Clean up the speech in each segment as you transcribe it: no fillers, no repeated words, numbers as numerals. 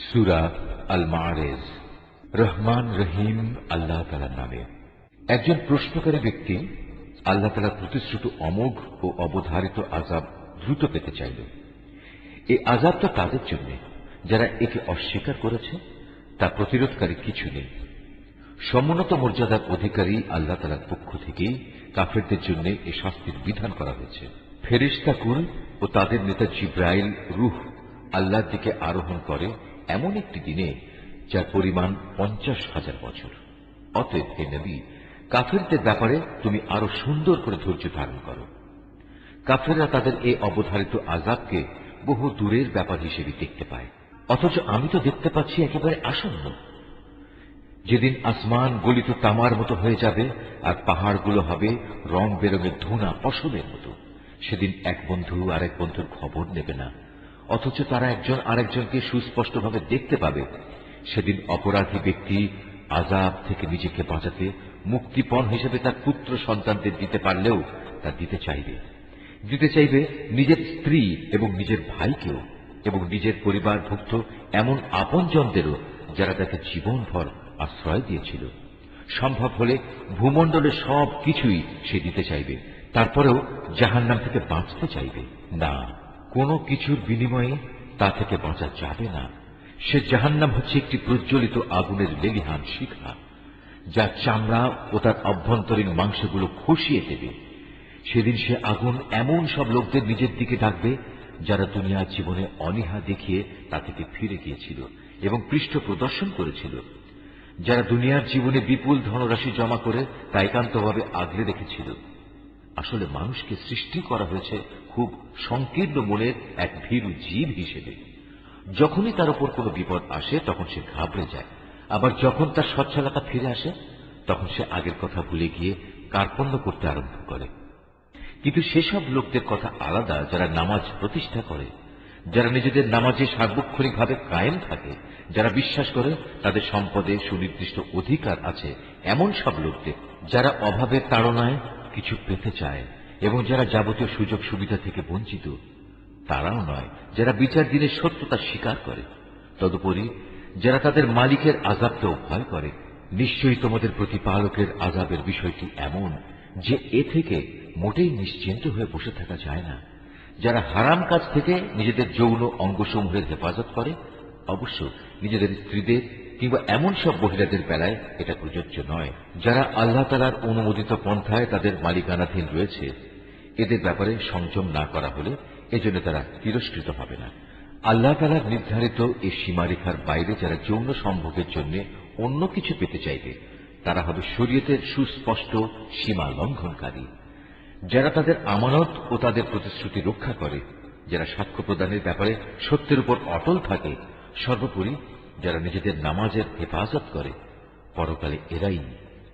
সূরা আল মাআরিজ। রহমান রহিম আল্লাহ তাআলার নামে। একজন প্রশ্নকারী ব্যক্তি আল্লাহ তাআলার প্রতিশ্রুত অমোঘ ও অবধারিত আযাব দ্রুত পেতে চাইল। এই আযাবটা তাদের জন্য যারা একে অস্বীকার করেছে, তা প্রতিরোধকারী কিছু নেই। সমুন্নত মর্যাদার অধিকারী আল্লাহ তাআলার পক্ষ থেকেই কাফেরদের জন্য এ শাস্তির বিধান করা হয়েছে। ফেরেশতাকুল ও তাদের নেতা জিবরাইল রূহ আল্লাহর দিকে আরোহণ করে এমন একটি দিনে যার পরিমাণ 50,000 বছর। অতএব হে নবী, কাফেরদের ব্যাপারে তুমি আরো সুন্দর করে ধৈর্য ধারণ করো। কাফেররা তাদের এই অবধারিত আযাবকে বহু দূরের ব্যাপার হিসেবে দেখতে পায়, অথচ আমি তো দেখতে পাচ্ছি একেবারে আসন্ন। যেদিন আসমান গলিত তামার মতো হয়ে যাবে আর পাহাড়গুলো হবে রং বেরঙের ধুনা ফসলের মতো, সেদিন এক বন্ধু আরেক বন্ধুর খবর নেবে না, অথচ তারা একজন আরেকজনকে সুস্পষ্টভাবে দেখতে পাবে। সেদিন অপরাধী ব্যক্তি আযাব থেকে নিজেকে বাঁচাতে মুক্তিপণ হিসেবে তার পুত্র সন্তানদের দিতে পারলেও তা দিতে চাইবে নিজের স্ত্রী এবং নিজের ভাইকেও, এবং নিজের পরিবারভুক্ত এমন আপনজনদেরও যারা তাকে জীবনভর আশ্রয় দিয়েছিল। সম্ভব হলে ভূমণ্ডলের সব কিছুই সে দিতে চাইবে, তারপরেও জাহান্নাম থেকে বাঁচতে চাইবে না। কোনো কিছুর বিনিময়ে তা থেকে বাঁচা যাবে না। সে জাহান্নাম হচ্ছে একটি প্রজ্বলিত আগুনের লেলিহান শিখা, যা চামড়া ও তার অভ্যন্তরীণ মাংসগুলো খসিয়ে দেবে। সেদিন সে আগুন এমন সব লোকদের নিজের দিকে ডাকবে যারা দুনিয়ার জীবনে অনীহা দেখিয়ে তা থেকে ফিরে গিয়েছিল এবং পৃষ্ঠ প্রদর্শন করেছিল, যারা দুনিয়ার জীবনে বিপুল ধনরাশি জমা করে তা একান্তভাবে আগলে রেখেছিল। আসলে মানুষকে সৃষ্টি করা হয়েছে খুব সংকীর্ণ মনের এক ভীরু জীব হিসেবে। যখনই তার উপর কোনো বিপদ আসে তখন সে ঘাবড়ে যায়, আবার যখন তার সচ্ছলতা ফিরে আসে তখন সে আগের কথা ভুলে গিয়ে কার্পণ্য করতে আরম্ভ করে। কিন্তু সেসব লোকদের কথা আলাদা যারা নামাজ প্রতিষ্ঠা করে, যারা নিজেদের নামাজে সার্বক্ষণিকভাবে কায়েম থাকে, যারা বিশ্বাস করে তাদের সম্পদে সুনির্দিষ্ট অধিকার আছে এমন সব লোকদের, যারা অভাবের তাড়নায় কিছু পেতে চায় এবং যারা যাবতীয় সুযোগ সুবিধা থেকে বঞ্চিত। তারাও নয় যারা বিচার দিনের সত্যতা স্বীকার করে। তদুপরি যারা তাদের মালিকের আযাবকেও ভয় করে। নিশ্চয়ই তোমাদের প্রতিপালকের আযাবের বিষয়টি এমন যে এ থেকে মোটেই নিশ্চিন্ত হয়ে বসে থাকা যায় না। যারা হারাম কাজ থেকে নিজেদের যৌন অঙ্গসমূহের হেফাজত করে, অবশ্য নিজেদের স্ত্রীদের কিংবা এমন সব মহিলাদের বেলায় এটা প্রযোজ্য নয় যারা আল্লাহ তাআলার অনুমোদিত পন্থায় তাদের মালিকানাধীন রয়েছে, এদের ব্যাপারে সংযম না করা হলে এজন্য তারা তিরস্কৃত হবে না। আল্লাহ তাআলার নির্ধারিত এই সীমারেখার বাইরে যারা যৌন সম্ভোগের জন্য অন্য কিছু পেতে চাইবে, তারা হবে শরীয়তের সুস্পষ্ট সীমা লঙ্ঘনকারী। যারা তাদের আমানত ও তাদের প্রতিশ্রুতি রক্ষা করে, যারা সাক্ষ্য প্রদানের ব্যাপারে সত্যের উপর অটল থাকে, সর্বোপরি যারা নিজেদের নামাজের হেফাজত করে, পরকালে এরাই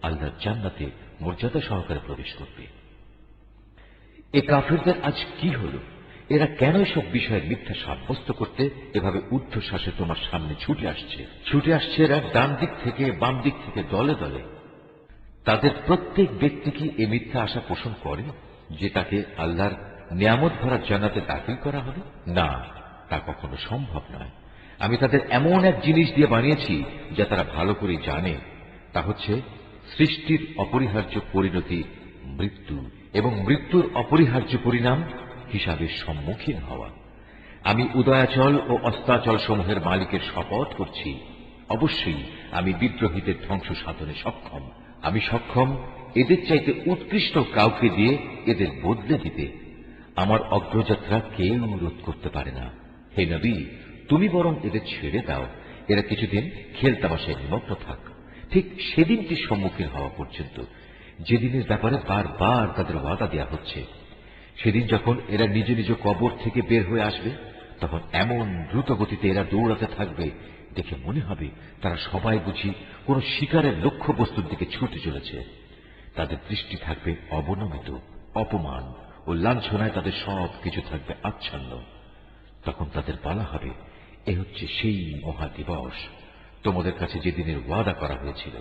আল্লাহর জান্নাতে মর্যাদা সহকারে প্রবেশ করবে। এ কাফিরদের আজ কি হল? এরা কেন এসব বিষয়ে মিথ্যা সাব্যস্ত করতে এভাবে ঊর্ধ্বশ্বাসে তোমার সামনে ছুটে আসছে এরা ডান দিক থেকে বাম দিক থেকে দলে দলে। তাদের প্রত্যেক ব্যক্তি কি এ মিথ্যা আশা পোষণ করে যে তাকে আল্লাহর নিয়ামত ভরা জান্নাতে দাখিল করা হবে? না, তা কখনো সম্ভব নয়। আমি তাদের এমন এক জিনিস দিয়ে বানিয়েছি যা তারা ভালো করে জানে, তা হচ্ছে সৃষ্টির অপরিহার্য পরিণতি মৃত্যু এবং মৃত্যুর অপরিহার্য পরিণাম হিসাবের সম্মুখীন হওয়া। আমি উদয়াচল ও অস্তাচল সমূহের মালিকের শপথ করছি, অবশ্যই আমি বিদ্রোহীদের ধ্বংস সাধনে সক্ষম। আমি সক্ষম এদের চাইতে উৎকৃষ্ট কাউকে দিয়ে এদের বদলে দিতে। আমার অগ্রযাত্রা কেউ রোধ করতে পারে না। হে নবী, তুমি বরং এদের ছেড়ে দাও, এরা কিছুদিন খেলতামাশায় নিমগ্ন থাক, ঠিক সেদিনটির সম্মুখীন হওয়া পর্যন্ত যেদিনের ব্যাপারে বারবার তাদের ওয়াদা দেওয়া হচ্ছে। সেদিন যখন এরা নিজ নিজ কবর থেকে বের হয়ে আসবে, তখন এমন দ্রুত গতিতে এরা দৌড়াতে থাকবে, দেখে মনে হবে তারা সবাই বুঝি কোন শিকারের লক্ষ্যবস্তুর দিকে ছুটে চলেছে। তাদের দৃষ্টি থাকবে অবনমিত, অপমান ও লাঞ্ছনায় তাদের সব কিছু থাকবে আচ্ছন্ন। তখন তাদের বলা হবে, এ হচ্ছে সেই মহা দিবস তোমাদের কাছে যেদিনের ওয়াদা করা হয়েছিল।